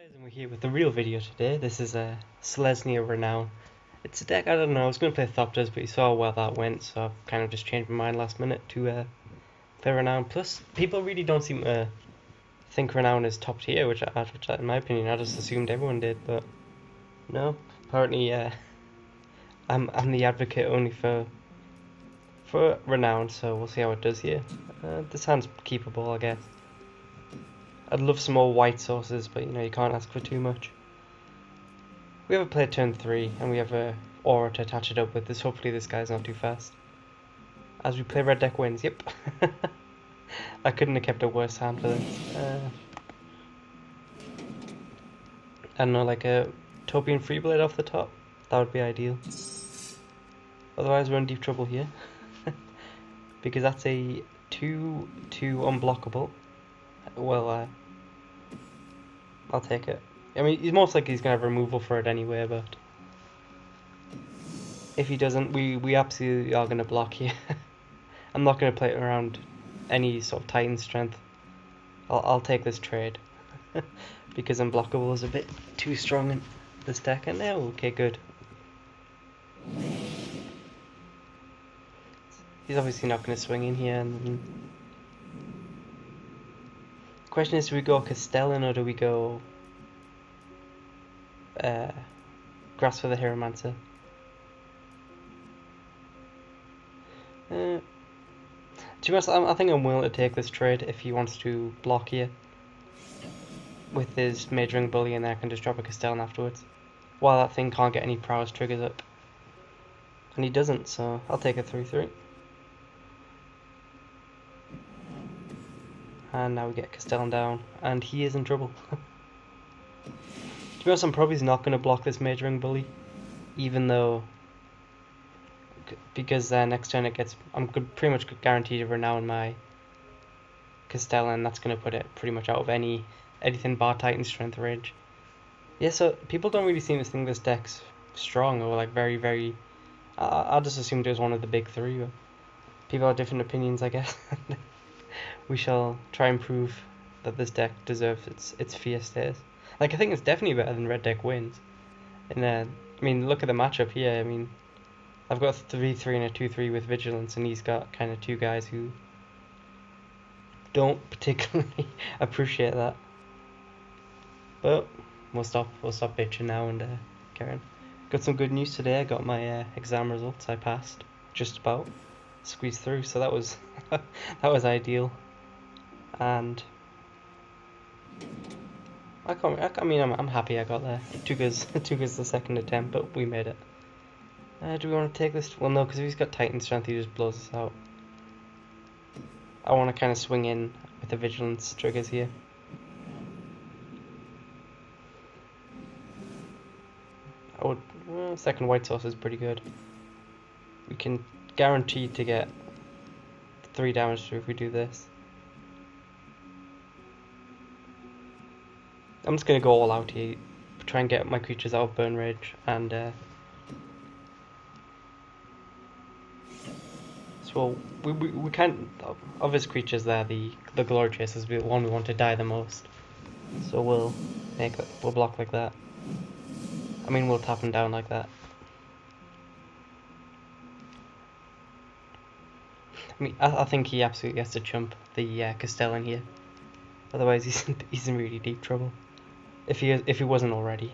Guys, and we're here with the real video today. This is a Selesnya Renown. It's a deck, I don't know, I was going to play Thopters, but you saw how well that went, so I've kind of just changed my mind last minute to play Renown. Plus, people really don't seem to think Renown is top tier, which in my opinion, I just assumed everyone did, but no. Apparently, I'm the advocate only for Renown, so we'll see how it does here. This hand's keepable, I guess. I'd love some more white sources, but you know, you can't ask for too much. We have a play turn 3, and we have a aura to attach it up with. Hopefully this guy's not too fast. As we play red deck wins, yep. I couldn't have kept a worse hand for this. I don't know, like a Topian Freeblade off the top. That would be ideal. Otherwise we're in deep trouble here. Because that's a 2/2 unblockable. Well, I'll take it. I mean, he's most likely he's going to have removal for it anyway, but if he doesn't, we absolutely are going to block here. I'm not going to play it around any sort of Titan strength. I'll take this trade. Because unblockable is a bit too strong in this deck, and now, okay, good. He's obviously not going to swing in here, and the question is, do we go Castellan or do we go Grass for the Hieromancer? To be honest, I think I'm willing to take this trade if he wants to block here. With his Majoring Bully in there, I can just drop a Castellan afterwards. While that thing can't get any prowess triggers up. And he doesn't, so I'll take a 3/3. And now we get Castellan down, and he is in trouble. To be honest, I'm probably not going to block this Majoring Bully, even though, because next turn it gets, I'm pretty much guaranteed to Renown my Castellan. That's going to put it pretty much out of anything bar Titan strength range. Yeah, so people don't really seem to think this deck's strong or like very, very. I just assumed it was one of the big three. But people have different opinions, I guess. We shall try and prove that this deck deserves its fear status. Like, I think it's definitely better than red deck wins. And I mean, look at the matchup here. I mean, I've got a 3/3 and a 2/3 with Vigilance, and he's got kind of two guys who don't particularly appreciate that. But we'll stop bitching now and carry on. Got some good news today. I got my exam results. I passed, just about squeezed through. So that was that was ideal. And I mean, I'm happy I got there. It took us the second attempt, but we made it. Do we want to take this? Well, no, because if he's got Titan strength, he just blows us out. I want to kind of swing in with the Vigilance triggers here. I would. Second white source is pretty good. We can guarantee to get 3 damage through if we do this. I'm just gonna go all out here, try and get my creatures out of burn rage, and so we can't, of his creatures there, the glory chasers, the one we want to die the most. So we'll block like that. I mean, we'll tap him down like that. I mean, I think he absolutely has to chump the Castellan here. Otherwise, he's in really deep trouble. If he wasn't already.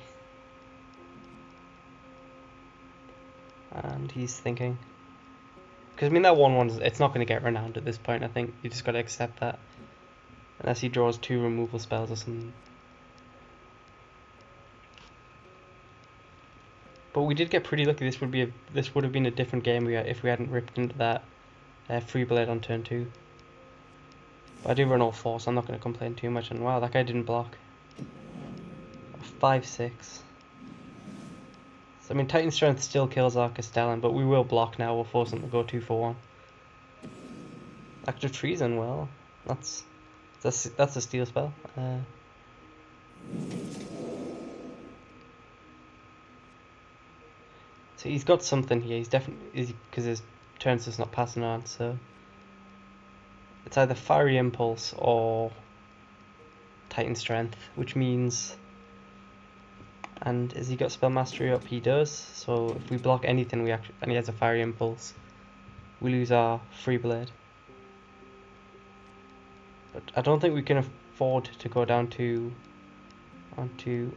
And he's thinking, because I mean that 1/1 it's not going to get renowned at this point. I think you just got to accept that, unless he draws 2 removal spells or something. But we did get pretty lucky. This would have been a different game if we hadn't ripped into that Freeblade on turn 2. But I do run all 4, so I'm not going to complain too much. And wow, that guy didn't block. 5/6. So I mean, Titan strength still kills our Castellan, but we will block now. We'll force him to go 2 for 1. Act of Treason. Well, that's a steal spell. So he's got something here. He's definitely, because his turn's just not passing on. So it's either Fiery Impulse or Titan Strength, which means And has he got spell mastery up? He does. So if we block anything, and he has a fiery impulse, we lose our free blade. But I don't think we can afford to go down to onto.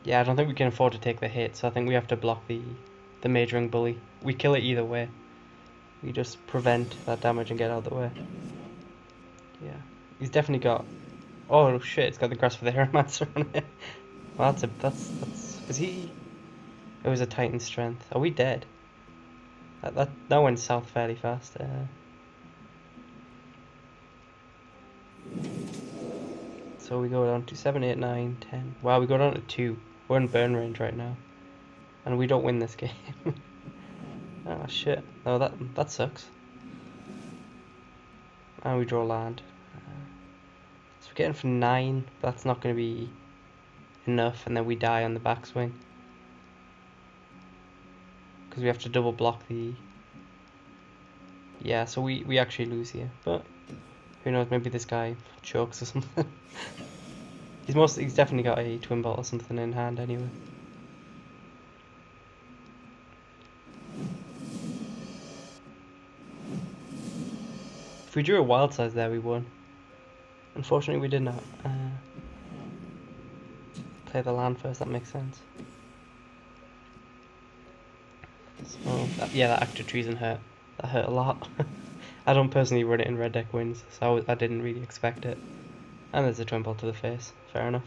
Yeah, I don't think we can afford to take the hit. So I think we have to block the majoring bully. We kill it either way. We just prevent that damage and get out of the way. Yeah, he's definitely got. Oh shit! It's got the grasp of the Hieromancer on it. Well, that's because he. It was a Titan strength. Are we dead? That went south fairly fast. So we go down to 7, 8, 9, 10. Wow, we go down to 2. We're in burn range right now, and we don't win this game. Oh shit! Oh, that sucks. And we draw land. So we're getting for 9. But that's not going to be enough, and then we die on the backswing because we have to double block the. Yeah, so we actually lose here, but who knows? Maybe this guy chokes or something. He's definitely got a twin bolt or something in hand anyway. If we drew a wild size there, we won. Unfortunately, we did not play the land first. That makes sense. So yeah, that active treason hurt. That hurt a lot. I don't personally run it in red deck wins, so I didn't really expect it. And there's a twin bolt to the face. Fair enough.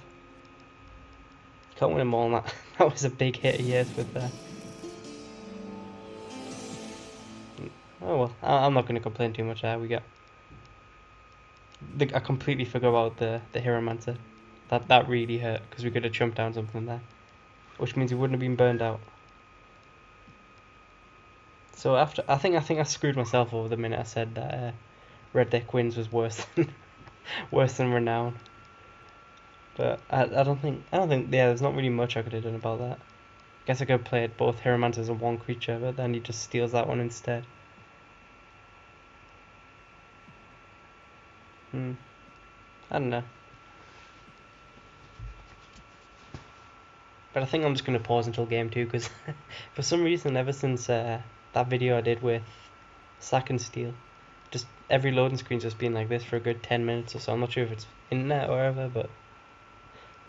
Can't win them all. That that was a big hit of years with there. Oh well, I'm not going to complain too much there. We got. I completely forgot about the Hieromancer. That really hurt because we could have chumped down something there, which means we wouldn't have been burned out. So after I think I screwed myself over the minute I said that red deck wins was worse than worse than Renown. But I don't think yeah, there's not really much I could have done about that. Guess I could have played both Hieromancers and one creature, but then he just steals that one instead. I don't know. But I think I'm just going to pause until game 2 because for some reason, ever since that video I did with Sack and Steel, just every loading screen's just been like this for a good 10 minutes or so. I'm not sure if it's internet or whatever, but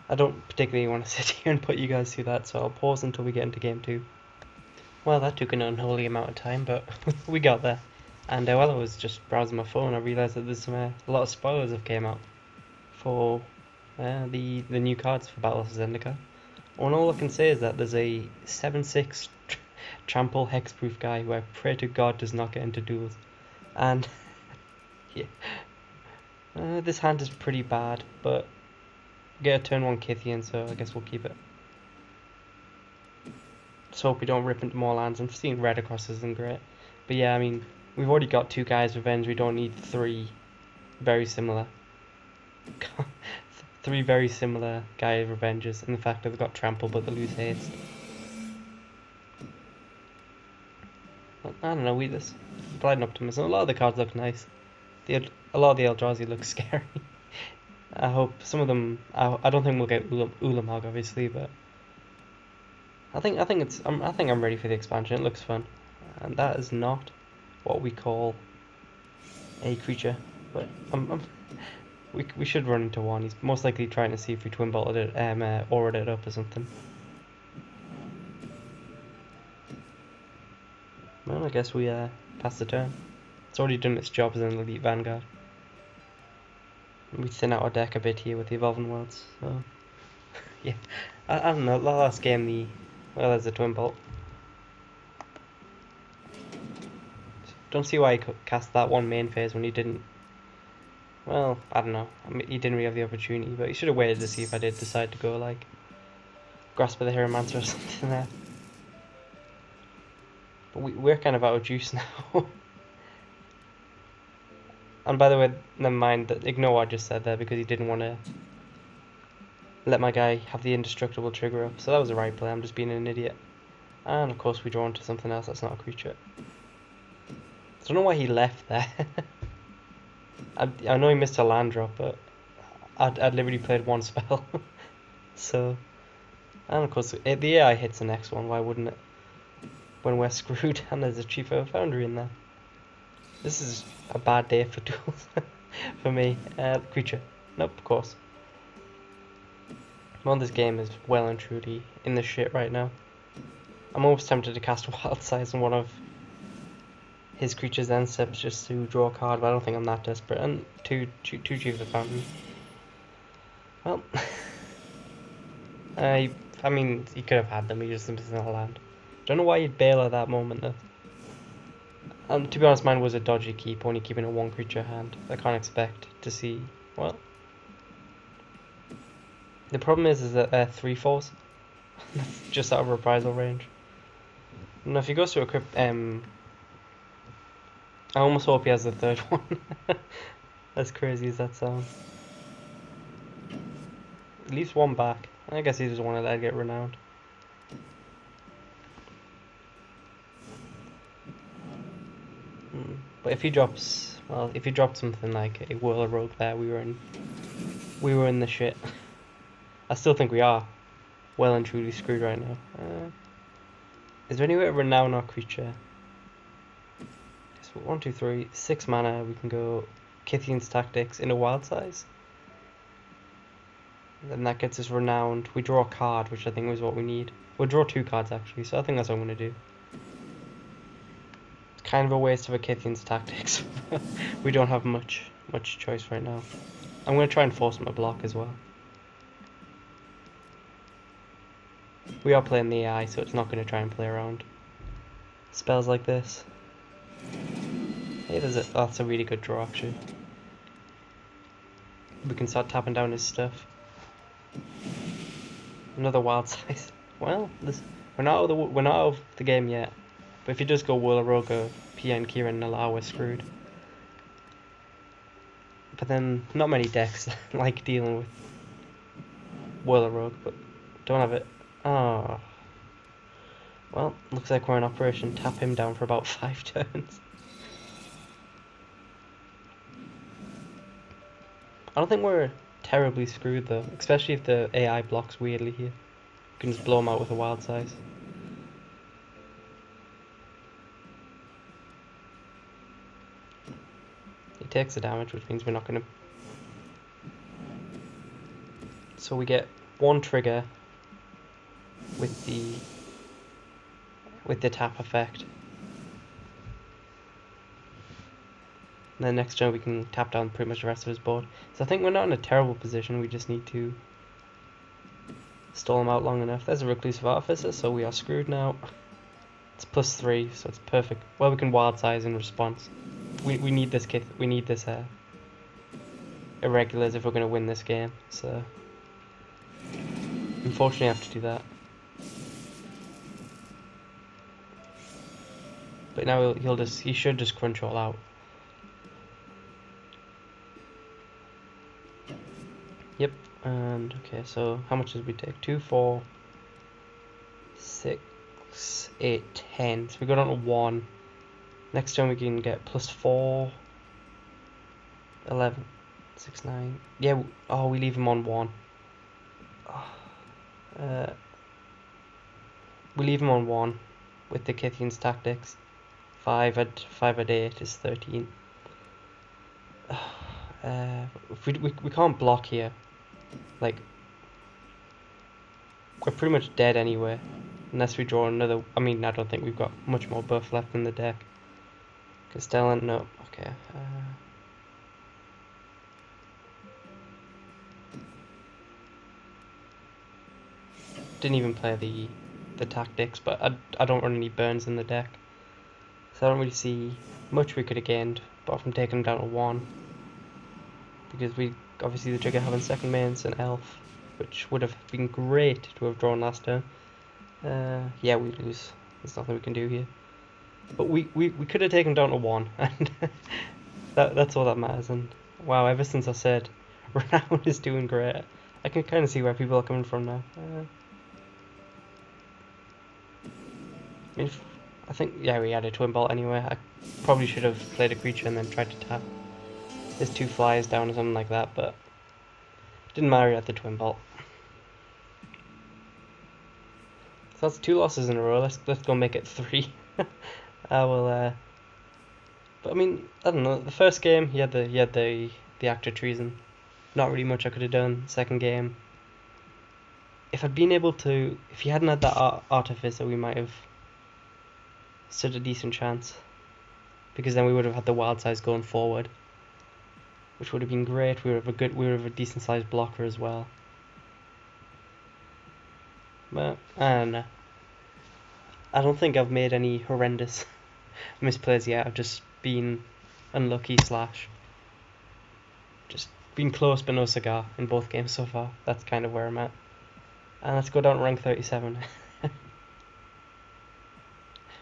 I don't particularly want to sit here and put you guys through that, so I'll pause until we get into game 2. Well, that took an unholy amount of time, but we got there. And while I was just browsing my phone, I realised that there's a lot of spoilers have came out for the new cards for Battle of Zendikar. And all I can say is that there's a 7/6 trample hexproof guy who I pray to God does not get into duels. And yeah, this hand is pretty bad, but get a turn 1 Kithian, so I guess we'll keep it. Let's hope we don't rip into more lands. I'm seeing red across isn't great. But yeah, I mean, we've already got 2 guys revenge, we don't need 3 very similar. 3 very similar guy revenges, and the fact that they've got trample but they lose haste. I don't know, we just Blind Optimism. A lot of the cards look nice. A lot of the Eldrazi look scary. I hope some of them. I don't think we'll get Ulamog obviously, but I think I'm ready for the expansion. It looks fun, and that is not what we call a creature. But we should run into one. He's most likely trying to see if we twin bolted it, auraed it up or something. Well, I guess we pass the turn. It's already done its job as an elite vanguard. We thin out our deck a bit here with the Evolving Worlds. So yeah, I don't know. Last game there's a twin bolt. Don't see why he could cast that one main phase when he didn't. Well, I don't know. I mean, he didn't really have the opportunity, but he should have waited to see if I did decide to go like Grasp of the Hieromancer or something there. But we're kind of out of juice now. And by the way, never mind. Ignore what I just said there because he didn't want to let my guy have the indestructible trigger up. So that was the right play. I'm just being an idiot. And of course we draw into something else that's not a creature. I don't know why he left there. I know he missed a land drop, but I'd literally played one spell. So, and of course, the AI hits the next one. Why wouldn't it? When we're screwed and there's a cheaper foundry in there. This is a bad day for duels for me. Creature. Nope, of course. Well, this game is well and truly in the shit right now. I'm almost tempted to cast Wild Size on one of his creatures then steps just to draw a card, but I don't think I'm that desperate. And too cheap for the fountain. Well, I mean, he could have had them. He just missing a land. Don't know why you'd bail at that moment though. To be honest, mine was a dodgy keep, only keeping a one creature hand. I can't expect to see. Well, the problem is that 3/4 just out of reprisal range. And if he goes to equip, I almost hope he has the third one. As crazy as that sounds. At least one back. I guess he just wanted that to get renowned. But if he drops, well, if he dropped something like a Whirler Rogue there, we were in the shit. I still think we are well and truly screwed right now. Is there any way to renown our creature? So 1, 2, 3, 6 mana. We can go Kithian's Tactics in a wild size. Then that gets us renowned. We draw a card, which I think was what we need. We'll draw 2 cards actually, so I think that's what I'm gonna do. It's kind of a waste of a Kithian's Tactics. We don't have much choice right now. I'm gonna try and force him a block as well. We are playing the AI, so it's not going to try and play around spells like this. Hey, that's a really good draw actually. We can start tapping down his stuff. Another wild size. Well, we're not out of the game yet. But if you just go Whirler Rogue or PN Kieran Nala, we're screwed. But then not many decks like dealing with Whirler Rogue, but don't have it. Oh. Well, looks like we're in operation tap him down for about 5 turns. I don't think we're terribly screwed though, especially if the AI blocks weirdly here. You can just blow him out with a wild size. He takes the damage, which means we're not going to... So we get 1 trigger with the tap effect. And then next turn we can tap down pretty much the rest of his board. So I think we're not in a terrible position, we just need to stall him out long enough. There's a Reclusive Artificer, so we are screwed now. It's +3, so it's perfect. Well, we can wild size in response. We need this kit. We need this irregulars if we're going to win this game. So unfortunately, I have to do that. But now he should just crunch all out. Yep. And okay, so how much did we take? 2, 4, 6, 8, 10. So we go down to 1. Next turn we can get +4, 11, 6, 9. Yeah. Oh, we leave him on 1. We leave him on 1 with the Kithian's Tactics. 5 at 8 is 13. If we can't block here, like we're pretty much dead anyway, unless we draw another. I mean, I don't think we've got much more buff left in the deck. Castellan, no, okay. Didn't even play the tactics, but I don't run any burns in the deck, so I don't really see much we could have gained apart from taking him down to 1. Because we obviously the trigger having second mains and elf, which would have been great to have drawn last turn. Yeah, we lose. There's nothing we can do here. But we could have taken down to 1, and that's all that matters. And wow, ever since I said Renown is doing great, I can kind of see where people are coming from now. I think, yeah, we had a Twin Bolt anyway. I probably should have played a creature and then tried to tap his 2 flyers down or something like that, but didn't matter at the Twin Bolt. So that's 2 losses in a row. Let's go make it 3. I will. But I mean, I don't know. The first game, he had the act of treason. Not really much I could have done. Second game, if I'd been able to, if he hadn't had that artificer, we might have stood a decent chance. Because then we would have had the wild size going forward, which would have been great. We would have a decent sized blocker as well. But I don't know. I don't think I've made any horrendous misplays yet. I've just been unlucky slash just been close but no cigar in both games so far. That's kind of where I'm at. And let's go down to rank 37.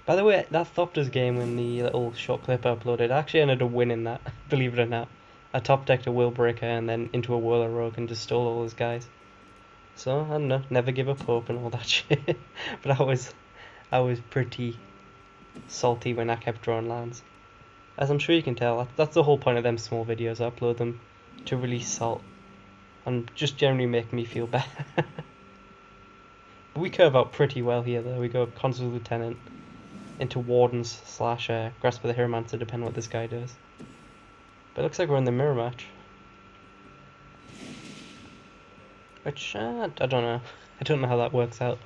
By the way, that Thopter's game in the little short clip I uploaded, I actually ended up winning that, believe it or not. I top decked a Will Breaker and then into a Whirler Rogue and just stole all his guys. So, I don't know, never give up hope and all that shit. But I was pretty salty when I kept drawing lands. As I'm sure you can tell, that's the whole point of them small videos. I upload them to release salt and just generally make me feel better. We curve out pretty well here though. We go Consul Lieutenant into Wardens slash Grasp of the Hieromancer, depending on what this guy does. But it looks like we're in the mirror match. Which, I don't know. I don't know how that works out.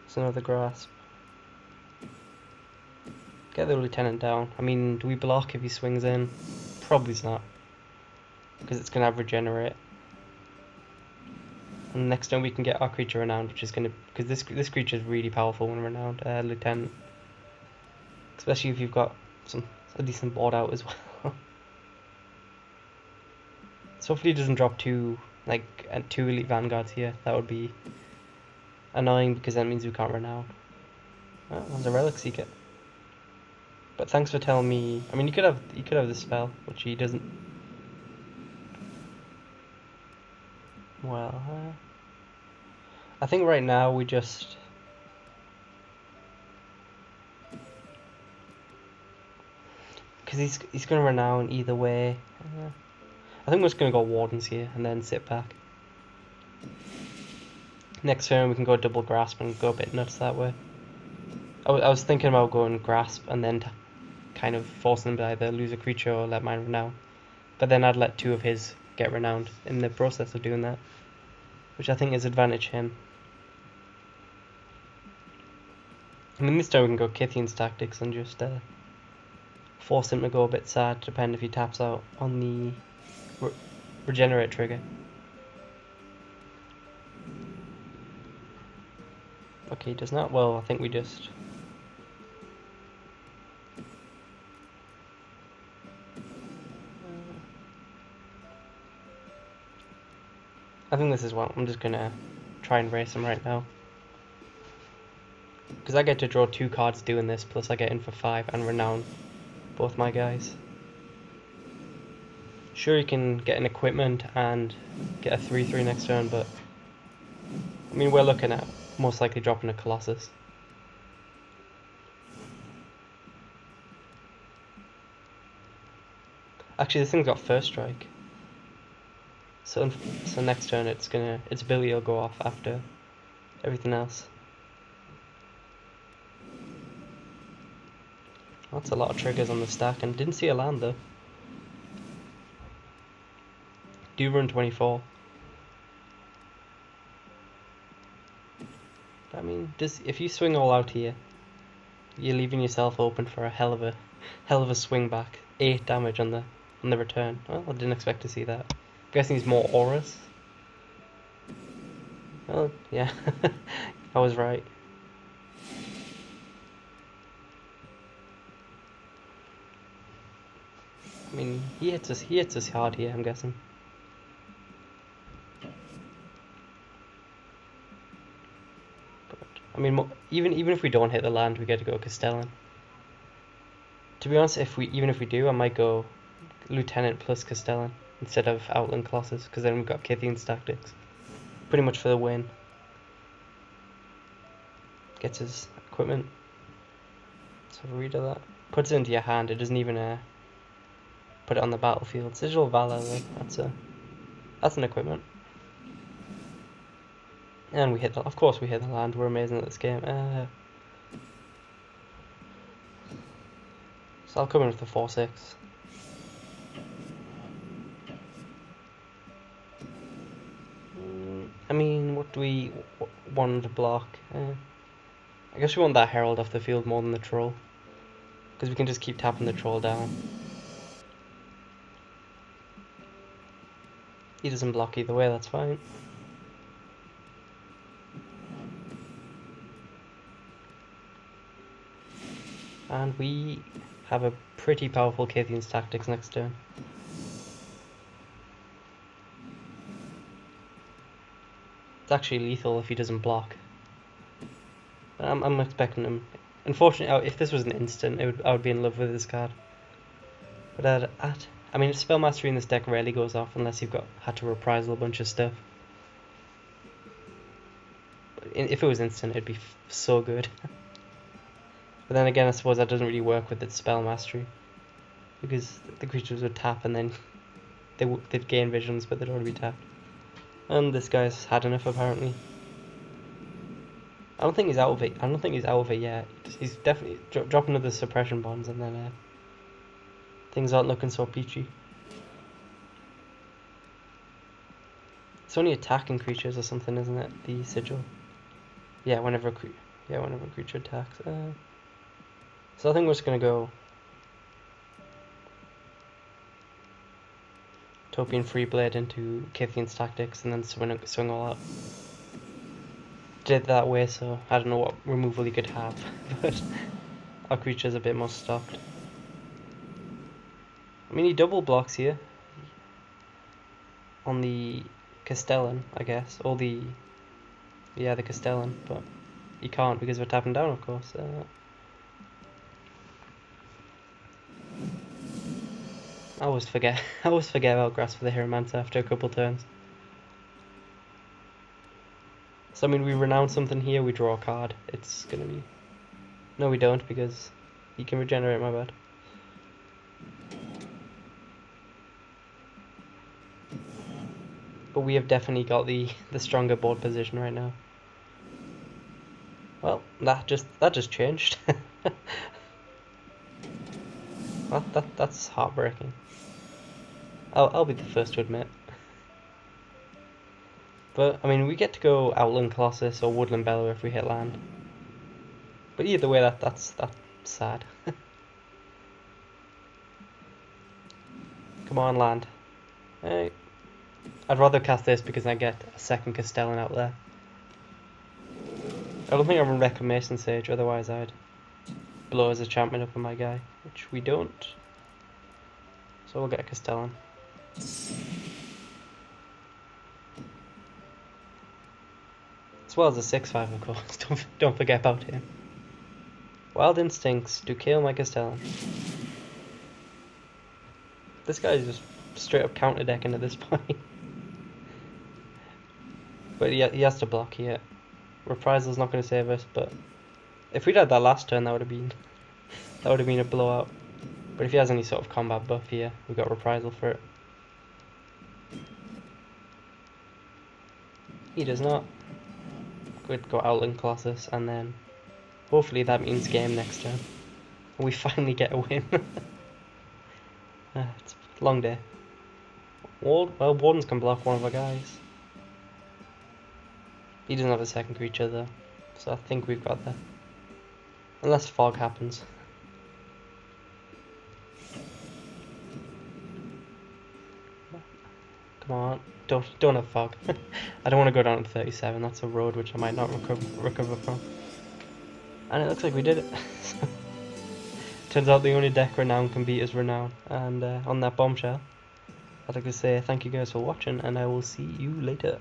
It's another Grasp. Get the Lieutenant down. I mean, do we block if he swings in? Probably not. Because it's going to have Regenerate. And next turn we can get our creature Renowned, which is going to... Because this creature is really powerful when Renowned, Lieutenant. Especially if you've got a decent board out as well. So hopefully he doesn't drop two Elite Vanguards here. That would be annoying because that means we can't Renown. Oh, there's a Relic Seeker. But thanks for telling me... I mean, he could have the spell, which he doesn't... Well, I think right now we just... Because he's going to Renown either way. I think we're just going to go Wardens here and then sit back. Next turn we can go double Grasp and go a bit nuts that way. I was thinking about going Grasp and then kind of forcing him to either lose a creature or let mine Renown. But then I'd let 2 of his get Renowned in the process of doing that, which I think is advantage him. I mean, this time we can go Kithian's Tactics and just force him to go a bit sad, depend if he taps out on the Regenerate trigger. Okay, he does not. Well, I think we just... I think this is one. I'm just gonna try and race him right now. Because I get to draw 2 cards doing this, plus I get in for 5 and Renown both my guys. Sure, you can get an equipment and get a 3/3 next turn, but I mean, we're looking at most likely dropping a Colossus. Actually, this thing's got first strike. So next turn its ability will go off after everything else. That's a lot of triggers on the stack, and didn't see a land though. Do run 24. I mean, if you swing all out here, you're leaving yourself open for a hell of a swing back. 8 damage on the return. Well, I didn't expect to see that. I'm guessing he's more auras. Oh yeah, I was right. I mean, he hits us hard here, I'm guessing. But I mean, even if we don't hit the land, we get to go Castellan. To be honest, even if we do, I might go Lieutenant plus Castellan instead of Outland Colossus, because then we've got Kithian's Tactics. Pretty much for the win. Gets his equipment. Let's have a read of that. Puts it into your hand, it doesn't even put it on the battlefield. Sigil Valor though, that's an equipment. And we hit the, of course we hit the land. We're amazing at this game. So I'll come in with the 4-6. I mean, what do we want to block? I guess we want that Herald off the field more than the Troll, because we can just keep tapping the Troll down. He doesn't block either way, that's fine. And we have a pretty powerful Cathian's Tactics next turn. It's actually lethal if he doesn't block. I'm expecting him. Unfortunately, if this was an instant, I would be in love with this card. But I mean, Spell Mastery in this deck rarely goes off unless you've had to reprisal a bunch of stuff. But if it was instant, it'd be so good. But then again, I suppose that doesn't really work with its Spell Mastery, because the creatures would tap and then they'd gain visions, but they'd already be tapped. And this guy's had enough apparently. I don't think he's out of it. I don't think he's out of it yet. He's definitely dropping another suppression bonds, and then things aren't looking so peachy. It's only attacking creatures or something, isn't it? The sigil. Yeah, whenever a creature attacks. So I think we're just gonna go Topian Freeblade into Kithian's Tactics and then swing all out. Did it that way, so I don't know what removal he could have, but our creature's a bit more stocked. I mean, he double blocks here on the Castellan, I guess, or the Castellan, but he can't because we're tapping down, of course. I always forget about Grasp for the Hieromancer after a couple turns. So I mean, we renounce something here, we draw a card. It's gonna be... No, we don't, because he can regenerate, my bad. But we have definitely got the stronger board position right now. Well, that just changed. That's heartbreaking. I'll be the first to admit. But I mean, we get to go Outland Colossus or Woodland Bellow if we hit land. But either way, that's sad. Come on, land. Hey. I'd rather cast this because I get a second Castellan out there. I don't think I run Reclamation Sage, otherwise I'd blow his enchantment up on my guy, which we don't. So we'll get a Castellan. As well as a 6/5, of course. Don't forget about him. Wild Instincts to kill my Castellan. This guy is just straight up counter decking at this point. But he has to block here. Reprisal's not going to save us, but if we'd had that last turn, that would have been a blowout. But if he has any sort of combat buff here, we've got Reprisal for it. He does not. We'd go Outland Colossus, and then hopefully that means game next turn. And we finally get a win. It's a long day. Well, Wardens can block one of our guys. He doesn't have a second creature though, so I think we've got that. Unless fog happens. Come on, don't have fog. I don't want to go down to 37. That's a road which I might not recover from. And it looks like we did it. Turns out the only deck Renown can beat is Renown. And on that bombshell, I'd like to say thank you guys for watching, and I will see you later.